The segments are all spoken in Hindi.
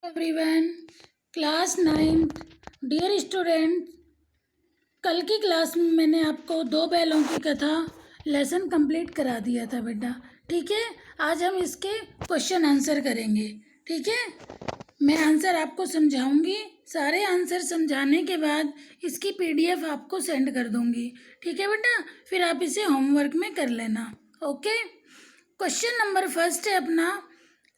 Everyone, class 9th dear student, कल की क्लास में मैंने आपको दो बैलों की कथा लेसन कंप्लीट करा दिया था बेटा। ठीक है, आज हम इसके क्वेश्चन आंसर करेंगे। ठीक है, मैं आंसर आपको समझाऊंगी। सारे आंसर समझाने के बाद इसकी पीडीएफ आपको सेंड कर दूंगी। ठीक है बेटा, फिर आप इसे होमवर्क में कर लेना। ओके, क्वेश्चन नंबर फर्स्ट है अपना,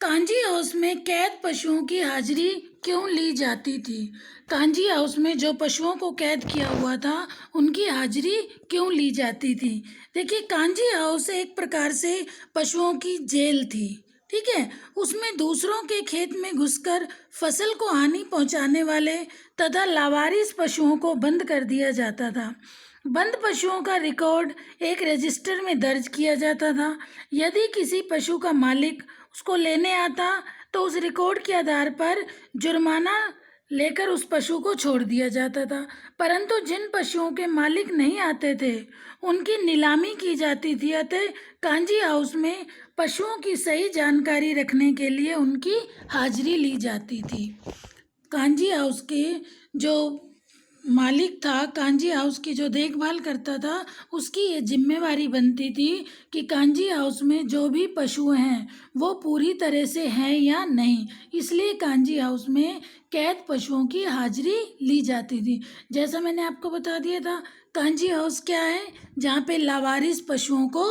कांजी हाउस में कैद पशुओं की हाजिरी क्यों ली जाती थी? कांजी हाउस में जो पशुओं को कैद किया हुआ था उनकी हाजिरी क्यों ली जाती थी? देखिए, कांजी हाउस एक प्रकार से पशुओं की जेल थी। ठीक है, उसमें दूसरों के खेत में घुसकर फसल को हानि पहुंचाने वाले तथा लावारिस पशुओं को बंद कर दिया जाता था। बंद पशुओं का रिकॉर्ड एक रजिस्टर में दर्ज किया जाता था। यदि किसी पशु का मालिक उसको लेने आता तो उस रिकॉर्ड के आधार पर जुर्माना लेकर उस पशु को छोड़ दिया जाता था। परंतु जिन पशुओं के मालिक नहीं आते थे उनकी नीलामी की जाती थी। अतः कांजी हाउस में पशुओं की सही जानकारी रखने के लिए उनकी हाजिरी ली जाती थी। कांजी हाउस के जो मालिक था, कांजी हाउस की जो देखभाल करता था, उसकी ये जिम्मेवारी बनती थी कि कांजी हाउस में जो भी पशु हैं वो पूरी तरह से हैं या नहीं। इसलिए कांजी हाउस में कैद पशुओं की हाजिरी ली जाती थी। जैसा मैंने आपको बता दिया था, कांजी हाउस क्या है? जहाँ पे लावारिस पशुओं को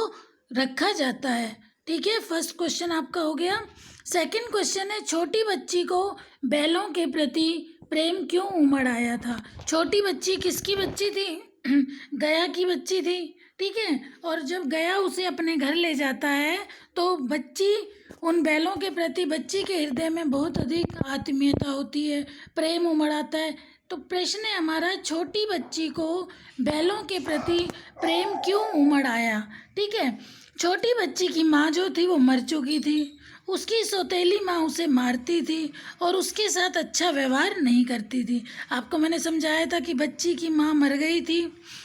रखा जाता है। ठीक है, फर्स्ट क्वेश्चन आपका हो गया। सेकंड क्वेश्चन है, छोटी बच्ची को बैलों के प्रति प्रेम क्यों उमड़ आया था? छोटी बच्ची किसकी बच्ची थी? गया की बच्ची थी। ठीक है, और जब गया उसे अपने घर ले जाता है तो बच्ची उन बैलों के प्रति, बच्ची के हृदय में बहुत अधिक आत्मीयता होती है, प्रेम उमड़ आता है। तो प्रश्न है हमारा, छोटी बच्ची को बैलों के प्रति प्रेम क्यों उमड़ आया? ठीक है, छोटी बच्ची की माँ जो थी वो मर चुकी थी। उसकी सौतेली माँ उसे मारती थी और उसके साथ अच्छा व्यवहार नहीं करती थी। आपको मैंने समझाया था कि बच्ची की माँ मर गई थी।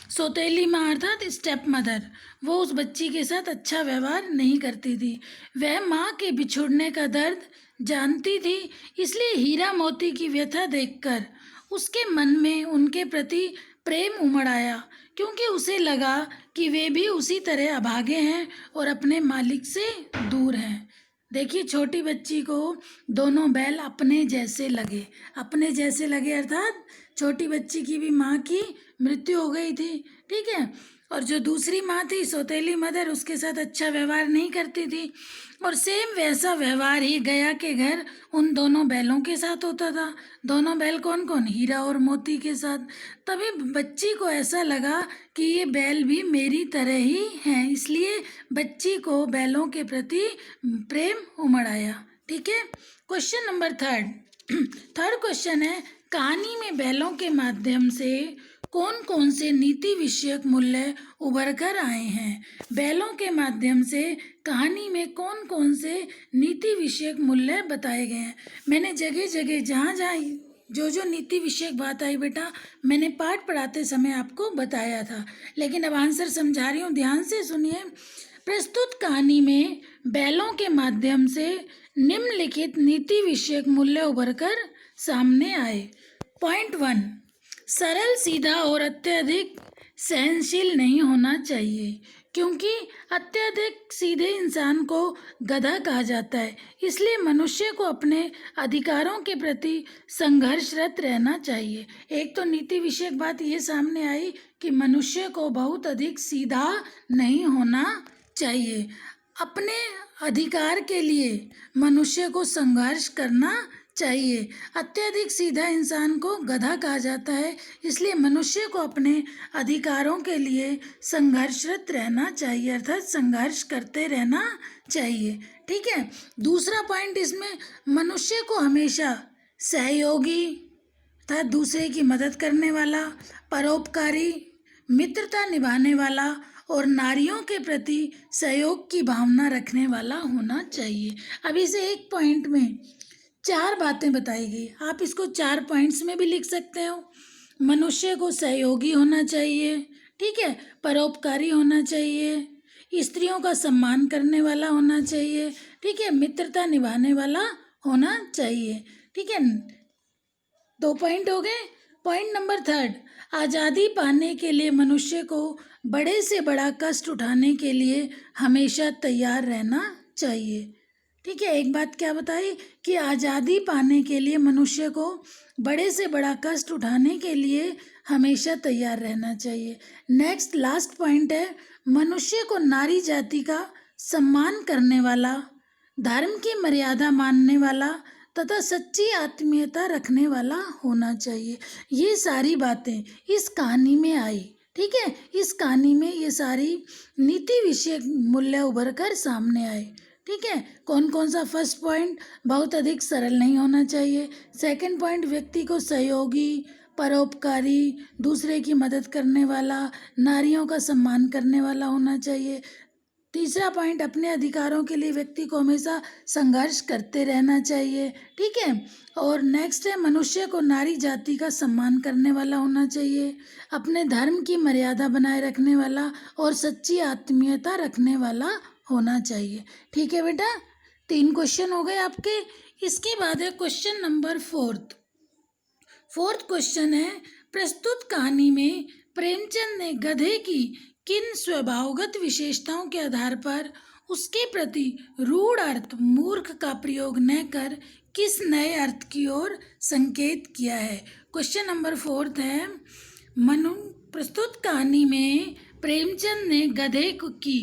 सौतेली माँ अर्थात स्टेप मदर, वो उस बच्ची के साथ अच्छा व्यवहार नहीं करती थी। वह माँ के बिछुड़ने का दर्द जानती थी, इसलिए हीरा मोती की व्यथा देखकर उसके मन में उनके प्रति प्रेम उमड़ आया, क्योंकि उसे लगा कि वे भी उसी तरह अभागे हैं और अपने मालिक से दूर हैं। देखिए, छोटी बच्ची को दोनों बैल अपने जैसे लगे, अपने जैसे लगे अर्थात छोटी बच्ची की भी माँ की मृत्यु हो गई थी। ठीक है, और जो दूसरी माँ थी सौतेली मदर, उसके साथ अच्छा व्यवहार नहीं करती थी। और सेम वैसा व्यवहार ही गया के घर उन दोनों बैलों के साथ होता था। दोनों बैल कौन कौन? हीरा और मोती के साथ। तभी बच्ची को ऐसा लगा कि ये बैल भी मेरी तरह ही हैं, इसलिए बच्ची को बैलों के प्रति प्रेम उमड़ आया। ठीक है, क्वेश्चन नंबर थर्ड क्वेश्चन है, कहानी में बैलों के माध्यम से कौन कौन से नीति विषयक मूल्य उभर कर आए हैं? बैलों के माध्यम से कहानी में कौन कौन से नीति विषयक मूल्य बताए गए हैं? मैंने जगह जगह जहाँ जहाँ जो नीति विषयक बात आई बेटा, मैंने पाठ पढ़ाते समय आपको बताया था, लेकिन अब आंसर समझा रही हूँ, ध्यान से सुनिए। प्रस्तुत कहानी में बैलों के माध्यम से निम्नलिखित नीति विषयक मूल्य उभरकर सामने आए। पॉइंट 1, सरल, सीधा और अत्यधिक सहनशील नहीं होना चाहिए, क्योंकि अत्यधिक सीधे इंसान को गधा कहा जाता है। इसलिए मनुष्य को अपने अधिकारों के प्रति संघर्षरत रहना चाहिए। एक तो नीति विषयक बात ये सामने आई कि मनुष्य को बहुत अधिक सीधा नहीं होना चाहिए। अपने अधिकार के लिए मनुष्य को संघर्ष करना चाहिए। अत्यधिक सीधा इंसान को गधा कहा जाता है, इसलिए मनुष्य को अपने अधिकारों के लिए संघर्षरत रहना चाहिए, अर्थात संघर्ष करते रहना चाहिए। ठीक है, दूसरा पॉइंट इसमें, मनुष्य को हमेशा सहयोगी अर्थात दूसरे की मदद करने वाला, परोपकारी, मित्रता निभाने वाला और नारियों के प्रति सहयोग की भावना रखने वाला होना चाहिए। अब इसे एक पॉइंट में 4 बातें बताई गई, आप इसको 4 पॉइंट्स में भी लिख सकते हो। मनुष्य को सहयोगी होना चाहिए, ठीक है, परोपकारी होना चाहिए, स्त्रियों का सम्मान करने वाला होना चाहिए, ठीक है, मित्रता निभाने वाला होना चाहिए। ठीक है, 2 पॉइंट हो गए। पॉइंट नंबर 3, आज़ादी पाने के लिए मनुष्य को बड़े से बड़ा कष्ट उठाने के लिए हमेशा तैयार रहना चाहिए। ठीक है, एक बात क्या बताई कि आज़ादी पाने के लिए मनुष्य को बड़े से बड़ा कष्ट उठाने के लिए हमेशा तैयार रहना चाहिए। नेक्स्ट लास्ट पॉइंट है, मनुष्य को नारी जाति का सम्मान करने वाला, धर्म की मर्यादा मानने वाला तथा सच्ची आत्मीयता रखने वाला होना चाहिए। ये सारी बातें इस कहानी में आई। ठीक है, इस कहानी में ये सारी नीति विषयक मूल्य उभर कर सामने आए। ठीक है, कौन कौन सा? फर्स्ट पॉइंट, बहुत अधिक सरल नहीं होना चाहिए। सेकंड पॉइंट, व्यक्ति को सहयोगी, परोपकारी, दूसरे की मदद करने वाला, नारियों का सम्मान करने वाला होना चाहिए। तीसरा पॉइंट, अपने अधिकारों के लिए व्यक्ति को हमेशा संघर्ष करते रहना चाहिए। ठीक है, और नेक्स्ट है, मनुष्य को नारी जाति का सम्मान करने वाला होना चाहिए, अपने धर्म की मर्यादा बनाए रखने वाला और सच्ची आत्मीयता रखने वाला होना चाहिए। ठीक है बेटा, 3 क्वेश्चन हो गए आपके। इसके बाद है क्वेश्चन नंबर 4। फोर्थ क्वेश्चन है, प्रस्तुत कहानी में प्रेमचंद ने गधे की किन स्वभावगत विशेषताओं के आधार पर उसके प्रति रूढ़ अर्थ मूर्ख का प्रयोग न कर किस नए अर्थ की ओर संकेत किया है? क्वेश्चन नंबर 4 है, प्रस्तुत कहानी में प्रेमचंद ने गधे की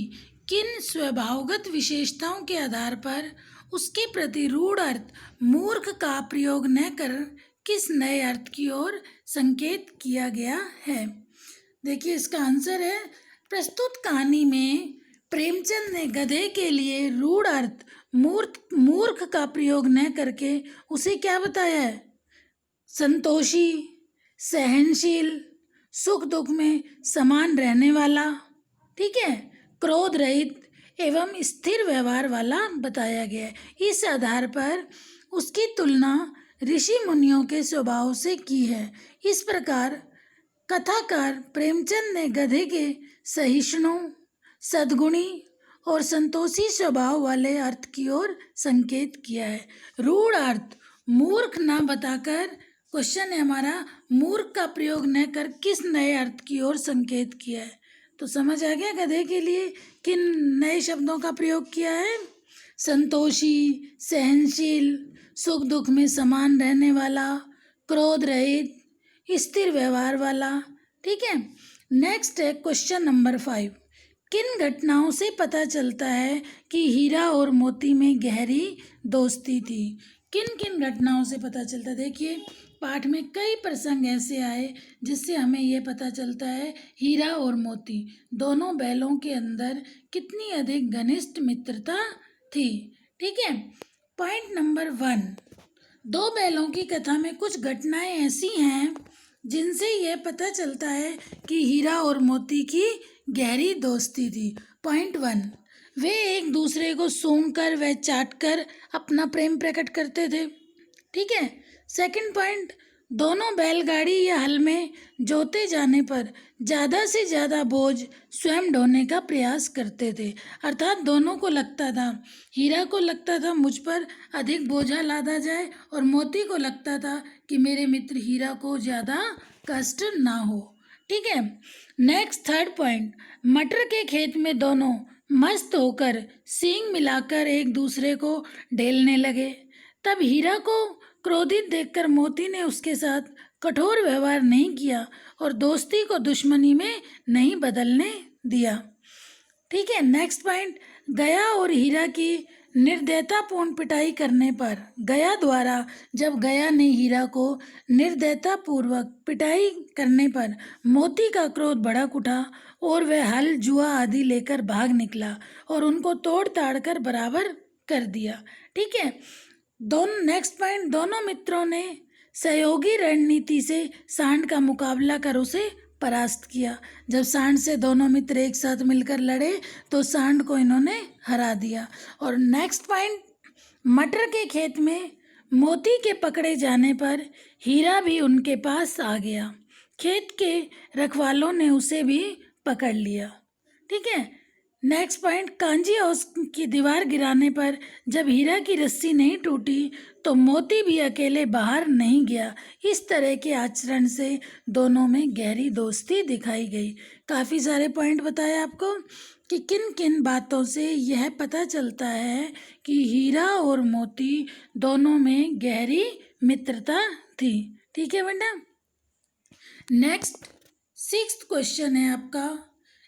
किन स्वभावगत विशेषताओं के आधार पर उसके प्रति रूढ़ अर्थ मूर्ख का प्रयोग न कर किस नए अर्थ की ओर संकेत किया गया है? देखिए, इसका आंसर है, प्रस्तुत कहानी में प्रेमचंद ने गधे के लिए रूढ़ अर्थ मूर्ख का प्रयोग न करके उसे क्या बताया है? संतोषी, सहनशील, सुख दुख में समान रहने वाला, ठीक है, क्रोध रहित एवं स्थिर व्यवहार वाला बताया गया है। इस आधार पर उसकी तुलना ऋषि मुनियों के स्वभाव से की है। इस प्रकार कथाकार प्रेमचंद ने गधे के सहिष्णु, सद्गुणी और संतोषी स्वभाव वाले अर्थ की ओर संकेत किया है। रूढ़ अर्थ मूर्ख ना बताकर, क्वेश्चन है हमारा, मूर्ख का प्रयोग न कर किस नए अर्थ की ओर संकेत किया है? तो समझ आ गया गधे के लिए किन नए शब्दों का प्रयोग किया है? संतोषी, सहनशील, सुख दुख में समान रहने वाला, क्रोध रहित, स्थिर व्यवहार वाला। ठीक है, नेक्स्ट है क्वेश्चन नंबर 5, किन घटनाओं से पता चलता है कि हीरा और मोती में गहरी दोस्ती थी? किन किन घटनाओं से पता चलता है? देखिए, पाठ में कई प्रसंग ऐसे आए जिससे हमें ये पता चलता है हीरा और मोती दोनों बैलों के अंदर कितनी अधिक घनिष्ठ मित्रता थी। ठीक है, पॉइंट नंबर 1, 2 बैलों की कथा में कुछ घटनाएं ऐसी हैं जिनसे यह पता चलता है कि हीरा और मोती की गहरी दोस्ती थी। पॉइंट 1, वे एक दूसरे को सूंघकर व चाटकर अपना प्रेम प्रकट करते थे। ठीक है, सेकंड पॉइंट, दोनों बैलगाड़ी या हल में जोते जाने पर ज़्यादा से ज़्यादा बोझ स्वयं ढोने का प्रयास करते थे। अर्थात दोनों को लगता था, हीरा को लगता था मुझ पर अधिक बोझा लादा जाए और मोती को लगता था कि मेरे मित्र हीरा को ज़्यादा कष्ट ना हो। ठीक है, नेक्स्ट थर्ड पॉइंट, मटर के खेत में दोनों मस्त होकर सींग मिलाकर एक दूसरे को ढेलने लगे। तब हीरा को क्रोधित देखकर मोती ने उसके साथ कठोर व्यवहार नहीं किया और दोस्ती को दुश्मनी में नहीं बदलने दिया। ठीक है, नेक्स्ट पॉइंट, गया और हीरा की निर्दयतापूर्ण पिटाई करने पर, गया द्वारा जब गया ने हीरा को निर्दयतापूर्वक पिटाई करने पर मोती का क्रोध भड़क उठा और वह हल, जुआ आदि लेकर भाग निकला और उनको तोड़ ताड़ कर बराबर कर दिया। ठीक है, नेक्स्ट पॉइंट, दोनों मित्रों ने सहयोगी रणनीति से सांड का मुकाबला कर उसे परास्त किया। जब सांड से दोनों मित्र एक साथ मिलकर लड़े तो सांड को इन्होंने हरा दिया। और नेक्स्ट पॉइंट, मटर के खेत में मोती के पकड़े जाने पर हीरा भी उनके पास आ गया। खेत के रखवालों ने उसे भी पकड़ लिया। ठीक है, नेक्स्ट पॉइंट, कांजी हाउस की दीवार गिराने पर जब हीरा की रस्सी नहीं टूटी तो मोती भी अकेले बाहर नहीं गया। इस तरह के आचरण से दोनों में गहरी दोस्ती दिखाई गई। काफ़ी सारे पॉइंट बताए आपको कि किन किन बातों से यह पता चलता है कि हीरा और मोती दोनों में गहरी मित्रता थी। ठीक है बेटा। नेक्स्ट 6th क्वेश्चन है आपका,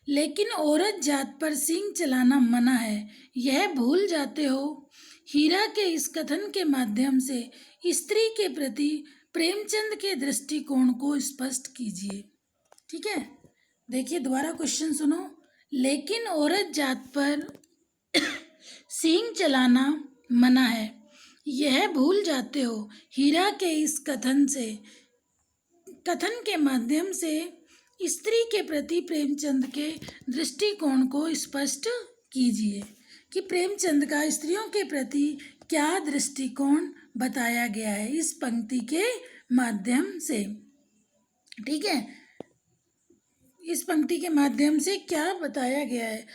लेकिन औरत जात पर सींग चलाना मना है, यह भूल जाते हो। हीरा के इस कथन के माध्यम से स्त्री के प्रति प्रेमचंद के दृष्टिकोण को स्पष्ट कीजिए। ठीक है, देखिए दोबारा क्वेश्चन सुनो। लेकिन औरत जात पर सींग चलाना मना है, यह भूल जाते हो। हीरा के इस कथन के माध्यम से स्त्री के प्रति प्रेमचंद के दृष्टिकोण को स्पष्ट कीजिए कि प्रेमचंद का स्त्रियों के प्रति क्या दृष्टिकोण बताया गया है इस पंक्ति के माध्यम से। ठीक है, इस पंक्ति के माध्यम से क्या बताया गया है।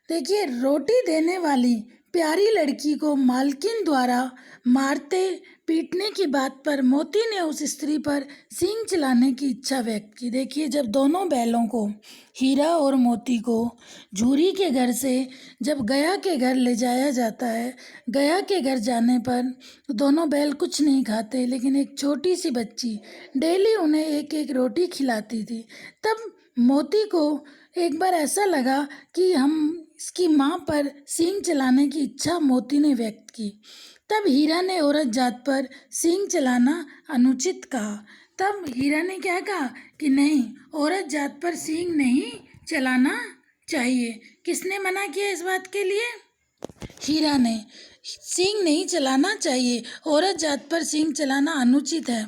देखिए, रोटी देने वाली प्यारी लड़की को मालकिन द्वारा मारते पीटने की बात पर मोती ने उस स्त्री पर सींग चलाने की इच्छा व्यक्त की। देखिए, जब दोनों बैलों को, हीरा और मोती को झूरी के घर से जब गया के घर ले जाया जाता है, गया के घर जाने पर दोनों बैल कुछ नहीं खाते, लेकिन एक छोटी सी बच्ची डेली उन्हें एक एक रोटी खिलाती थी। तब मोती को एक बार ऐसा लगा कि हम इसकी माँ पर सींग चलाने की इच्छा मोती ने व्यक्त की। तब हीरा ने औरत जात पर सींग चलाना अनुचित कहा। तब हीरा ने क्या कहा कि नहीं, औरत जात पर सींग नहीं चलाना चाहिए। किसने मना किया इस बात के लिए? हीरा ने। सींग नहीं चलाना चाहिए, औरत जात पर सींग चलाना अनुचित है।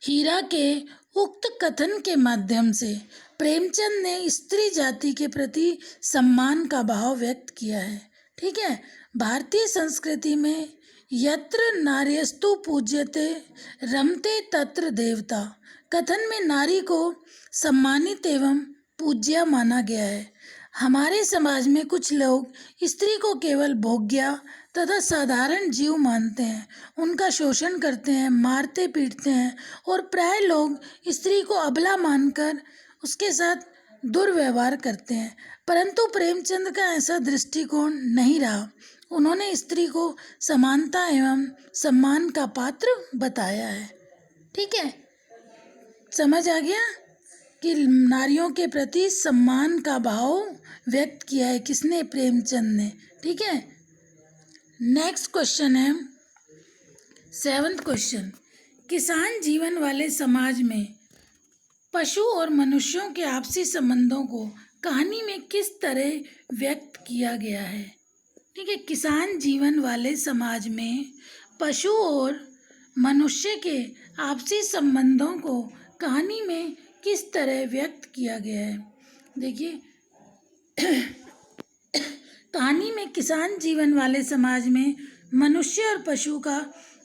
हीरा के उक्त कथन के माध्यम से प्रेमचंद ने स्त्री जाति के प्रति सम्मान का भाव व्यक्त किया है। ठीक है, भारतीय संस्कृति में यत्र नार्यस्तु पूज्यते रमते तत्र देवता कथन में नारी को सम्मानित एवं पूज्य माना गया है। हमारे समाज में कुछ लोग स्त्री को केवल भोग्या तथा साधारण जीव मानते हैं, उनका शोषण करते हैं, मारते पीटते हैं और प्राय लोग स्त्री को अबला मानकर उसके साथ दुर्व्यवहार करते हैं। परंतु प्रेमचंद का ऐसा दृष्टिकोण नहीं रहा। उन्होंने स्त्री को समानता एवं सम्मान का पात्र बताया है। ठीक है, समझ आ गया कि नारियों के प्रति सम्मान का भाव व्यक्त किया है किसने? प्रेमचंद ने। ठीक है, नेक्स्ट क्वेश्चन है 7th क्वेश्चन, किसान जीवन वाले समाज में पशु और मनुष्यों के आपसी संबंधों को कहानी में किस तरह व्यक्त किया गया है? ठीक है, किसान जीवन वाले समाज में पशु और मनुष्य के आपसी संबंधों को कहानी में किस तरह व्यक्त किया गया है? देखिए, कहानी में किसान जीवन वाले समाज में मनुष्य और पशु का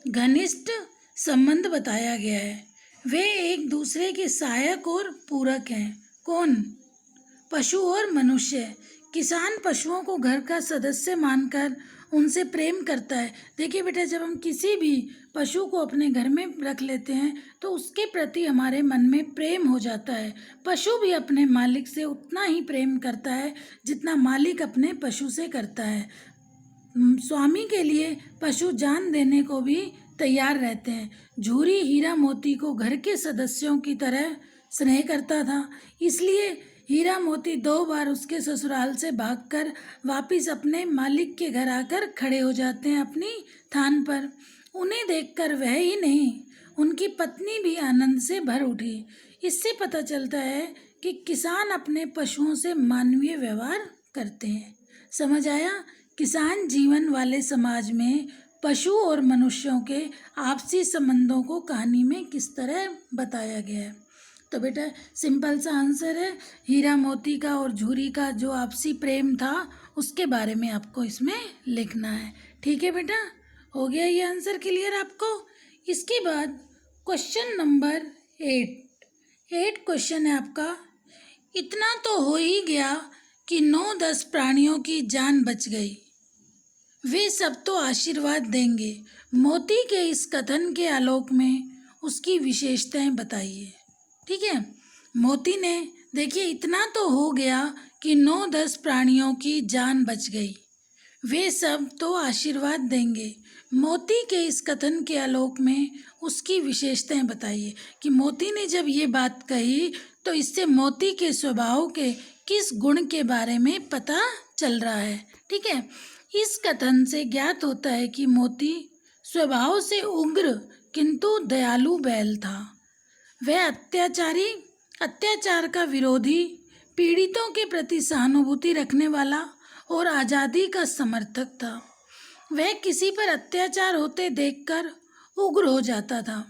घनिष्ठ संबंध बताया गया है। वे एक दूसरे के सहायक और पूरक हैं। कौन? पशु और मनुष्य। किसान पशुओं को घर का सदस्य मानकर उनसे प्रेम करता है। देखिए बेटा, जब हम किसी भी पशु को अपने घर में रख लेते हैं तो उसके प्रति हमारे मन में प्रेम हो जाता है। पशु भी अपने मालिक से उतना ही प्रेम करता है जितना मालिक अपने पशु से करता है। स्वामी के लिए पशु जान देने को भी तैयार रहते हैं। झूरी हीरा मोती को घर के सदस्यों की तरह स्नेह करता था, इसलिए हीरा मोती 2 बार उसके ससुराल से भागकर वापिस अपने मालिक के घर आकर खड़े हो जाते हैं अपनी थान पर। उन्हें देखकर वह ही नहीं, उनकी पत्नी भी आनंद से भर उठी। इससे पता चलता है कि किसान अपने पशुओं से मानवीय व्यवहार करते हैं। समझ आया? किसान जीवन वाले समाज में पशु और मनुष्यों के आपसी संबंधों को कहानी में किस तरह बताया गया है? तो बेटा सिंपल सा आंसर है, हीरा मोती का और झूरी का जो आपसी प्रेम था उसके बारे में आपको इसमें लिखना है। ठीक है बेटा, हो गया ये आंसर क्लियर आपको? इसके बाद क्वेश्चन नंबर 8 क्वेश्चन है आपका, इतना तो हो ही गया कि 9-10 प्राणियों की जान बच गई, वे सब तो आशीर्वाद देंगे। मोती के इस कथन के आलोक में उसकी विशेषताएं बताइए। ठीक है, मोती ने देखिए इतना तो हो गया कि 9-10 प्राणियों की जान बच गई, वे सब तो आशीर्वाद देंगे। मोती के इस कथन के आलोक में उसकी विशेषताएं बताइए कि मोती ने जब ये बात कही तो इससे मोती के स्वभाव के किस गुण के बारे में पता चल रहा है। ठीक है, इस कथन से ज्ञात होता है कि मोती स्वभाव से उग्र किंतु दयालु बैल था। वह अत्याचार का विरोधी, पीड़ितों के प्रति सहानुभूति रखने वाला और आज़ादी का समर्थक था। वह किसी पर अत्याचार होते देखकर उग्र हो जाता था।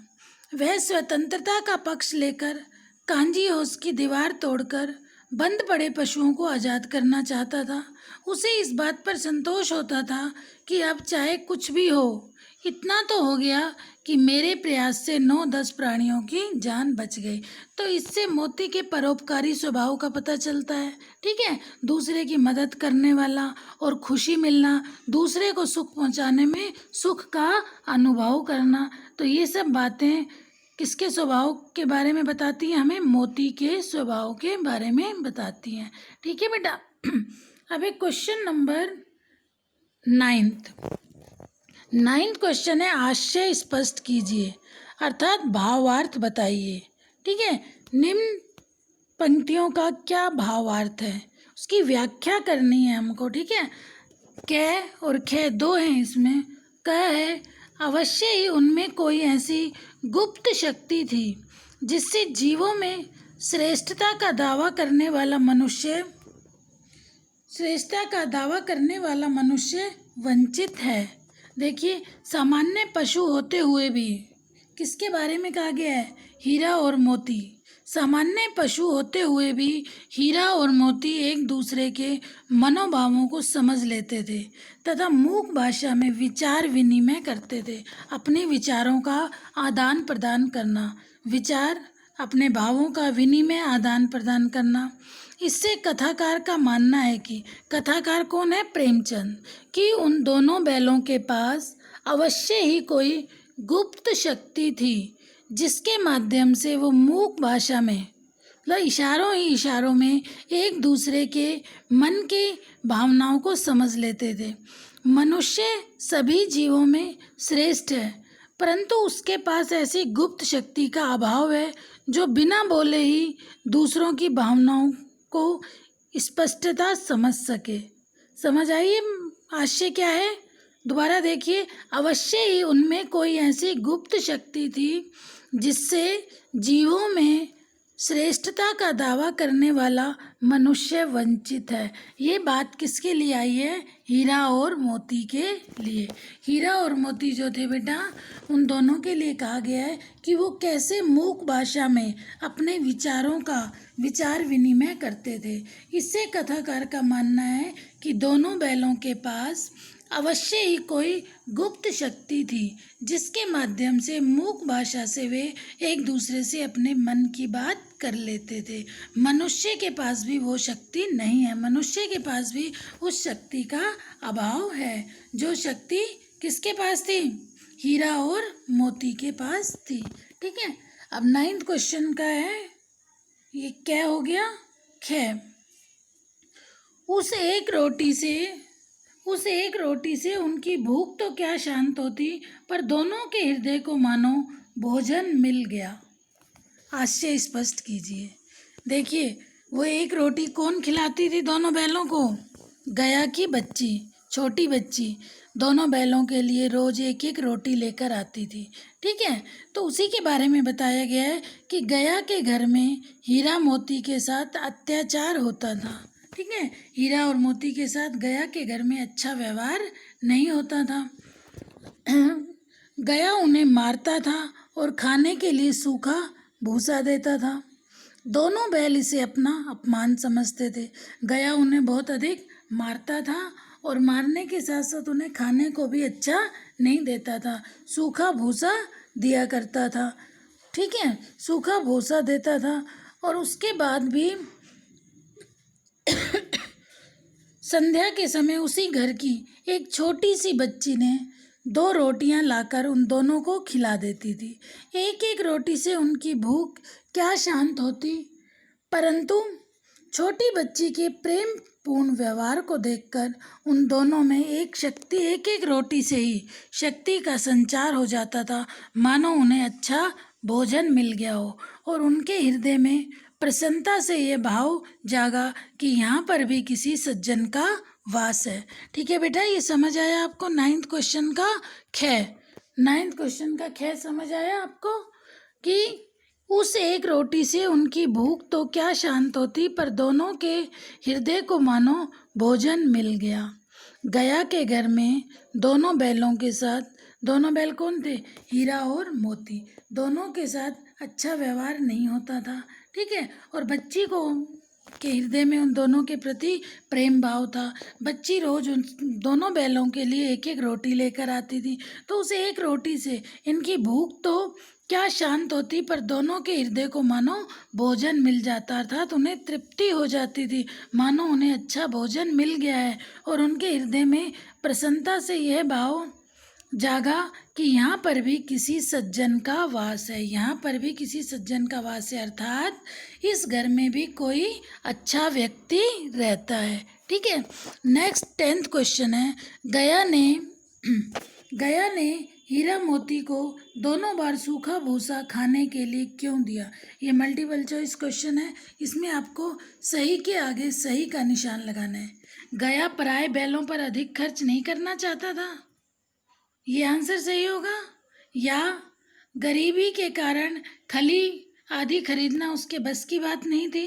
वह स्वतंत्रता का पक्ष लेकर कांजी हाउस की दीवार तोड़कर बंद पड़े पशुओं को आज़ाद करना चाहता था। उसे इस बात पर संतोष होता था कि अब चाहे कुछ भी हो, इतना तो हो गया कि मेरे प्रयास से 9-10 प्राणियों की जान बच गई। तो इससे मोती के परोपकारी स्वभाव का पता चलता है। ठीक है, दूसरे की मदद करने वाला और खुशी मिलना, दूसरे को सुख पहुंचाने में सुख का अनुभव करना, तो ये सब बातें किसके स्वभाव के बारे में बताती हैं? हमें मोती के स्वभाव के बारे में बताती हैं। ठीक है बेटा, अब एक क्वेश्चन नंबर 9th क्वेश्चन है, आशय स्पष्ट कीजिए अर्थात भावार्थ बताइए। ठीक है, निम्न पंक्तियों का क्या भावार्थ है, उसकी व्याख्या करनी है हमको। ठीक है, क और ख दो हैं इसमें। क है, अवश्य ही उनमें कोई ऐसी गुप्त शक्ति थी जिससे जीवों में श्रेष्ठता का दावा करने वाला मनुष्य वंचित है। देखिए, सामान्य पशु होते हुए भी किसके बारे में कहा गया है? हीरा और मोती। सामान्य पशु होते हुए भी हीरा और मोती एक दूसरे के मनोभावों को समझ लेते थे तथा मूक भाषा में विचार विनिमय करते थे। अपने विचारों का आदान प्रदान करना, विचार अपने भावों का विनिमय आदान प्रदान करना। इससे कथाकार का मानना है कि, कथाकार कौन है? प्रेमचंद, कि उन दोनों बैलों के पास अवश्य ही कोई गुप्त शक्ति थी जिसके माध्यम से वो मूक भाषा में, मतलब इशारों में एक दूसरे के मन की भावनाओं को समझ लेते थे। मनुष्य सभी जीवों में श्रेष्ठ है, परंतु उसके पास ऐसी गुप्त शक्ति का अभाव है जो बिना बोले ही दूसरों की भावनाओं को स्पष्टता समझ सके। समझ आइए आशय क्या है? दोबारा देखिए, अवश्य ही उनमें कोई ऐसी गुप्त शक्ति थी जिससे जीवों में श्रेष्ठता का दावा करने वाला मनुष्य वंचित है। ये बात किसके लिए आई है? हीरा और मोती के लिए। हीरा और मोती जो थे बेटा, उन दोनों के लिए कहा गया है कि वो कैसे मूक भाषा में अपने विचारों का विचार विनिमय करते थे। इससे कथाकार का मानना है कि दोनों बैलों के पास अवश्य ही कोई गुप्त शक्ति थी जिसके माध्यम से मूक भाषा से वे एक दूसरे से अपने मन की बात कर लेते थे। मनुष्य के पास भी वो शक्ति नहीं है, मनुष्य के पास भी उस शक्ति का अभाव है। जो शक्ति किसके पास थी? हीरा और मोती के पास थी। ठीक है, अब 9th क्वेश्चन का है, ये क्या हो गया? ख। उस एक रोटी से उनकी भूख तो क्या शांत होती, पर दोनों के हृदय को मानो भोजन मिल गया। आशय स्पष्ट कीजिए। देखिए, वो एक रोटी कौन खिलाती थी दोनों बैलों को? गया की बच्ची, छोटी बच्ची दोनों बैलों के लिए रोज एक एक रोटी लेकर आती थी। ठीक है, तो उसी के बारे में बताया गया है कि गया के घर में हीरा मोती के साथ अत्याचार होता था। ठीक है, हीरा और मोती के साथ गया के घर में अच्छा व्यवहार नहीं होता था। गया उन्हें मारता था और खाने के लिए सूखा भूसा देता था। दोनों बैल इसे अपना अपमान समझते थे। गया उन्हें बहुत अधिक मारता था और मारने के साथ साथ उन्हें खाने को भी अच्छा नहीं देता था, सूखा भूसा दिया करता था। ठीक है, सूखा भूसा देता था और उसके बाद भी संध्या के समय उसी घर की एक छोटी सी बच्ची ने 2 रोटियां लाकर उन दोनों को खिला देती थी। एक एक रोटी से उनकी भूख क्या शांत होती, परंतु छोटी बच्ची के प्रेम पूर्ण व्यवहार को देखकर उन दोनों में एक एक रोटी से ही शक्ति का संचार हो जाता था, मानो उन्हें अच्छा भोजन मिल गया हो। और उनके हृदय में प्रसन्नता से ये भाव जागा कि यहाँ पर भी किसी सज्जन का वास है। ठीक है बेटा, ये समझ आया आपको 9th क्वेश्चन का ख। 9th क्वेश्चन का ख समझ आया आपको कि उस एक रोटी से उनकी भूख तो क्या शांत होती, पर दोनों के हृदय को मानो भोजन मिल गया। गया के घर में दोनों बैलों के साथ, दोनों बैल कौन थे? हीरा और मोती। दोनों के साथ अच्छा व्यवहार नहीं होता था, ठीक है। और बच्ची को के हृदय में उन दोनों के प्रति प्रेम भाव था। बच्ची रोज उन दोनों बैलों के लिए एक एक रोटी लेकर आती थी, तो उस एक रोटी से इनकी भूख तो क्या शांत होती, पर दोनों के हृदय को मानो भोजन मिल जाता था, तो उन्हें तृप्ति हो जाती थी, मानो उन्हें अच्छा भोजन मिल गया है। और उनके हृदय में प्रसन्नता से यह भाव जागा कि यहाँ पर भी किसी सज्जन का वास है, यहाँ पर भी किसी सज्जन का वास है, अर्थात इस घर में भी कोई अच्छा व्यक्ति रहता है। ठीक है। नेक्स्ट 10th क्वेश्चन है, गया ने हीरा मोती को दोनों बार सूखा भूसा खाने के लिए क्यों दिया? ये मल्टीपल चॉइस क्वेश्चन है, इसमें आपको सही के आगे सही का निशान लगाना है। गया पराए बैलों पर अधिक खर्च नहीं करना चाहता था, ये आंसर सही होगा। या गरीबी के कारण खली आदि खरीदना उसके बस की बात नहीं थी।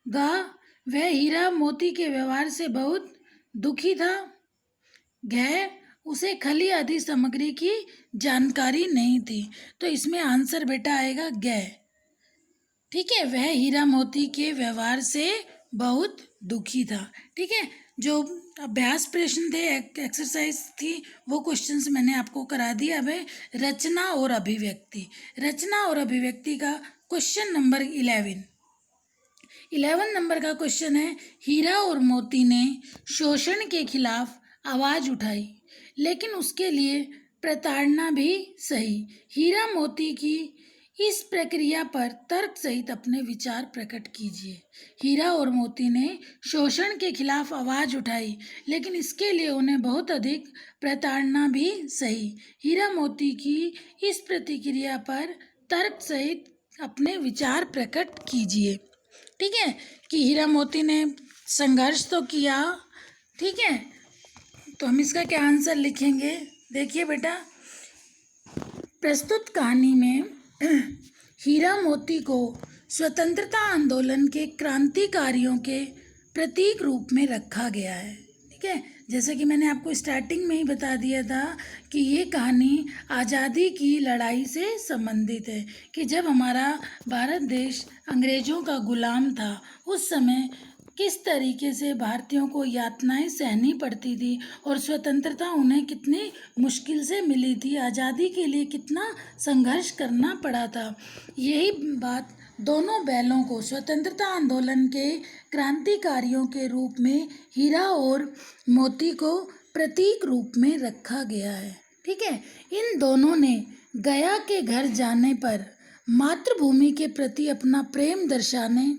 वह हीरा मोती के व्यवहार से बहुत दुखी था। उसे खली आदि सामग्री की जानकारी नहीं थी। तो इसमें आंसर बेटा आएगा ठीक है। वह हीरा मोती के व्यवहार से बहुत दुखी था। ठीक है। जो अभ्यास प्रश्न थे, एक्सरसाइज थी, वो क्वेश्चंस मैंने आपको करा दिया। अब है रचना और अभिव्यक्ति। रचना और अभिव्यक्ति का क्वेश्चन नंबर 11 नंबर का क्वेश्चन है, हीरा और मोती ने शोषण के खिलाफ आवाज उठाई, लेकिन उसके लिए प्रताड़ना भी सही। हीरा मोती की इस प्रक्रिया पर तर्क सहित अपने विचार प्रकट कीजिए। हीरा और मोती ने शोषण के खिलाफ आवाज उठाई, लेकिन इसके लिए उन्हें बहुत अधिक प्रताड़ना भी सही। हीरा मोती की इस प्रतिक्रिया पर तर्क सहित अपने विचार प्रकट कीजिए। ठीक है, कि हीरा मोती ने संघर्ष तो किया, ठीक है। तो हम इसका क्या आंसर लिखेंगे? देखिए बेटा, प्रस्तुत कहानी में हीरा मोती को स्वतंत्रता आंदोलन के क्रांतिकारियों के प्रतीक रूप में रखा गया है। ठीक है, जैसा कि मैंने आपको स्टार्टिंग में ही बता दिया था कि ये कहानी आज़ादी की लड़ाई से संबंधित है, कि जब हमारा भारत देश अंग्रेज़ों का गुलाम था, उस समय किस तरीके से भारतीयों को यातनाएं सहनी पड़ती थी और स्वतंत्रता उन्हें कितनी मुश्किल से मिली थी, आज़ादी के लिए कितना संघर्ष करना पड़ा था। यही बात दोनों बैलों को स्वतंत्रता आंदोलन के क्रांतिकारियों के रूप में हीरा और मोती को प्रतीक रूप में रखा गया है। ठीक है, इन दोनों ने गया के घर जाने पर मातृभूमि के प्रति अपना प्रेम दर्शाने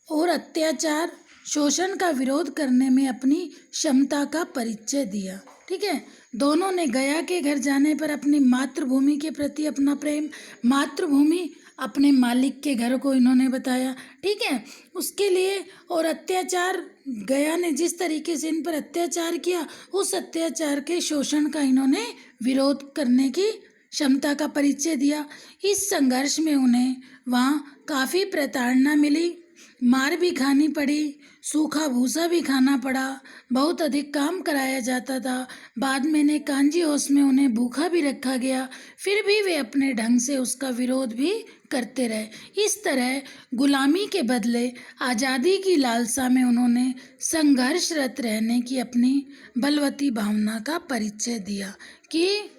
और अत्याचार शोषण का विरोध करने में अपनी क्षमता का परिचय दिया। ठीक है, दोनों ने गया के घर जाने पर अपनी मातृभूमि के प्रति अपना प्रेम, मातृभूमि अपने मालिक के घर को इन्होंने बताया। ठीक है, उसके लिए, और अत्याचार, गया ने जिस तरीके से इन पर अत्याचार किया, उस अत्याचार के शोषण का इन्होंने विरोध करने की क्षमता का परिचय दिया। इस संघर्ष में उन्हें वहाँ काफ़ी प्रताड़ना मिली, मार भी खानी पड़ी, सूखा भूसा भी खाना पड़ा, बहुत अधिक काम कराया जाता था। बाद में इन्हें कांजी हाउस में उन्हें भूखा भी रखा गया, फिर भी वे अपने ढंग से उसका विरोध भी करते रहे। इस तरह गुलामी के बदले आज़ादी की लालसा में उन्होंने संघर्षरत रहने की अपनी बलवती भावना का परिचय दिया, कि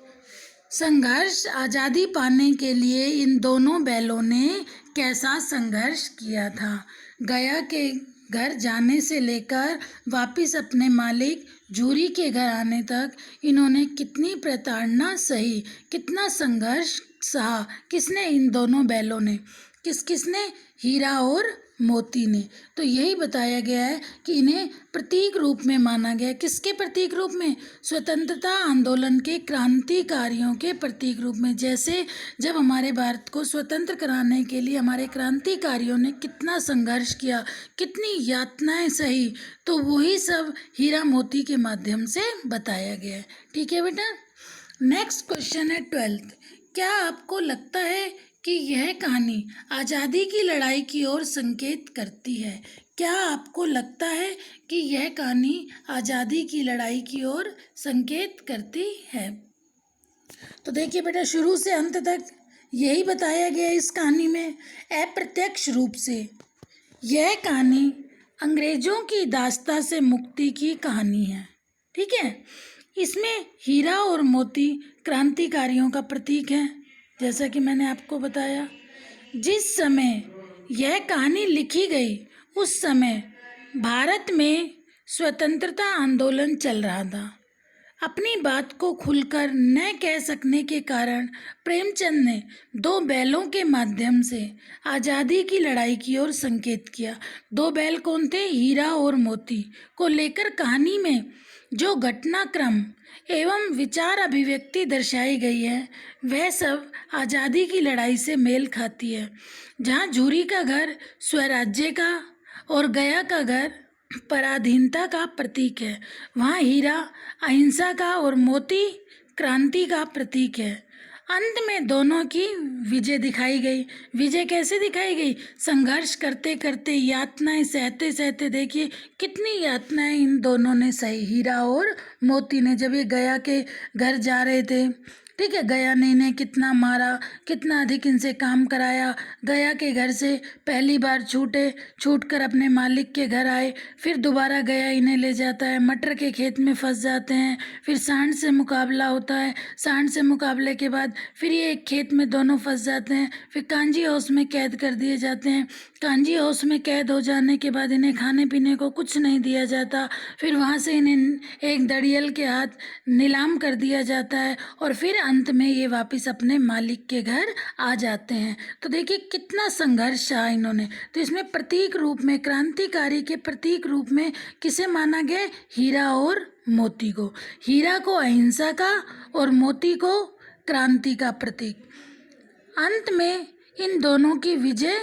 संघर्ष, आज़ादी पाने के लिए इन दोनों बैलों ने कैसा संघर्ष किया था। गया के घर जाने से लेकर वापिस अपने मालिक जूरी के घर आने तक इन्होंने कितनी प्रताड़ना सही, कितना संघर्ष सहा। किसने? इन दोनों बैलों ने। किसने? हीरा और मोती ने। तो यही बताया गया है कि इन्हें प्रतीक रूप में माना गया है। किसके प्रतीक रूप में? स्वतंत्रता आंदोलन के क्रांतिकारियों के प्रतीक रूप में। जैसे जब हमारे भारत को स्वतंत्र कराने के लिए हमारे क्रांतिकारियों ने कितना संघर्ष किया, कितनी यातनाएं सही, तो वही सब हीरा मोती के माध्यम से बताया गया है। ठीक है बेटा। नेक्स्ट क्वेश्चन है 12th। क्या आपको लगता है कि यह कहानी आज़ादी की लड़ाई की ओर संकेत करती है? क्या आपको लगता है कि यह कहानी आज़ादी की लड़ाई की ओर संकेत करती है? तो देखिए बेटा, शुरू से अंत तक यही बताया गया इस कहानी में। अप्रत्यक्ष रूप से यह कहानी अंग्रेजों की दास्ता से मुक्ति की कहानी है। ठीक है। इसमें हीरा और मोती क्रांतिकारियों का प्रतीक है, जैसा कि मैंने आपको बताया। जिस समय यह कहानी लिखी गई उस समय भारत में स्वतंत्रता आंदोलन चल रहा था। अपनी बात को खुलकर न कह सकने के कारण प्रेमचंद ने दो बैलों के माध्यम से आज़ादी की लड़ाई की ओर संकेत किया। दो बैल कौन थे? हीरा और मोती को लेकर कहानी में जो घटनाक्रम एवं विचार अभिव्यक्ति दर्शाई गई है वह सब आज़ादी की लड़ाई से मेल खाती है। जहाँ झूरी का घर स्वराज्य का और गया का घर पराधीनता का प्रतीक है, वहाँ हीरा अहिंसा का और मोती क्रांति का प्रतीक है। अंत में दोनों की विजय दिखाई गई। विजय कैसे दिखाई गई? संघर्ष करते करते, यातनाएं सहते सहते। देखिए कितनी यातनाएं इन दोनों ने सही, हीरा और मोती ने। जब ये गया के घर जा रहे थे, ठीक है, गया ने इन्हें कितना मारा, कितना अधिक इनसे काम कराया। गया के घर से पहली बार छूटकर अपने मालिक के घर आए, फिर दोबारा गया इन्हें ले जाता है, मटर के खेत में फंस जाते हैं, फिर सांड से मुकाबला होता है, सांड से मुकाबले के बाद फिर ये एक खेत में दोनों फंस जाते हैं, फिर कांजी हाउस में कैद कर दिए जाते हैं। कांजी हाउस में कैद हो जाने के बाद इन्हें खाने पीने को कुछ नहीं दिया जाता, फिर वहाँ से इन्हें एक दड़ियल के हाथ नीलाम कर दिया जाता है और फिर अंत में ये वापस अपने मालिक के घर आ जाते हैं। तो देखिए कितना संघर्ष रहा इन्होंने। तो इसमें प्रतीक रूप में, क्रांतिकारी के प्रतीक रूप में किसे माना गया? हीरा और मोती को। हीरा को अहिंसा का और मोती को क्रांति का प्रतीक। अंत में इन दोनों की विजय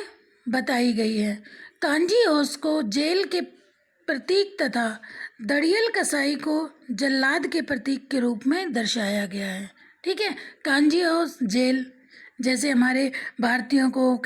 बताई गई है। कांजी हाउस को जेल के प्रतीक तथा दड़ियल कसाई को जल्लाद के प्रतीक के रूप में दर्शाया गया है। ठीक है। कांजी हाउस जेल, जैसे हमारे भारतीयों को,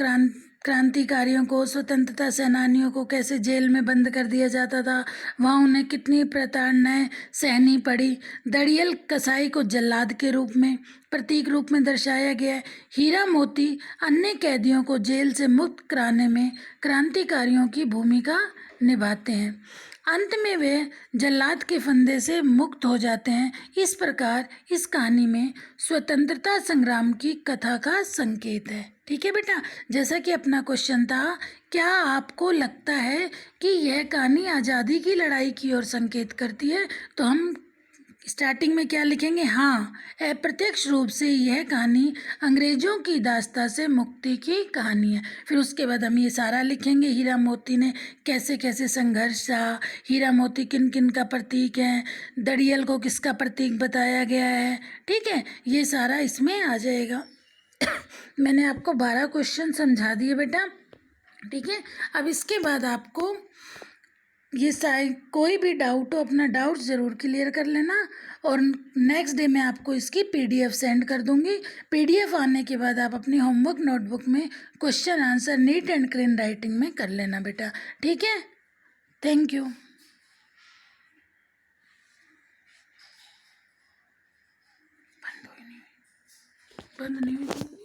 क्रांतिकारियों को, स्वतंत्रता सेनानियों को कैसे जेल में बंद कर दिया जाता था, वहाँ उन्हें कितनी प्रताड़नाएं सहनी पड़ी। दड़ियल कसाई को जल्लाद के रूप में, प्रतीक रूप में दर्शाया गया है। हीरा मोती अन्य कैदियों को जेल से मुक्त कराने में क्रांतिकारियों की भूमिका निभाते हैं। अंत में वे जल्लाद के फंदे से मुक्त हो जाते हैं। इस प्रकार इस कहानी में स्वतंत्रता संग्राम की कथा का संकेत है। ठीक है बेटा। जैसा कि अपना क्वेश्चन था, क्या आपको लगता है कि यह कहानी आज़ादी की लड़ाई की ओर संकेत करती है? तो हम स्टार्टिंग में क्या लिखेंगे? हाँ, अप्रत्यक्ष रूप से यह कहानी अंग्रेजों की दास्ता से मुक्ति की कहानी है। फिर उसके बाद हम ये सारा लिखेंगे, हीरा मोती ने कैसे कैसे संघर्ष रहा, हीरा मोती किन किन का प्रतीक है, दड़ियल को किसका प्रतीक बताया गया है। ठीक है, ये सारा इसमें आ जाएगा। मैंने आपको 12 क्वेश्चन समझा दिए बेटा। ठीक है। अब इसके बाद आपको ये कोई भी डाउट हो, अपना डाउट ज़रूर क्लियर कर लेना, और नेक्स्ट डे मैं आपको इसकी PDF सेंड कर दूंगी। PDF आने के बाद आप अपनी होमवर्क नोटबुक में question answer neat and clean writing में कर लेना बेटा। ठीक है। Thank you. बंद नहीं हुई।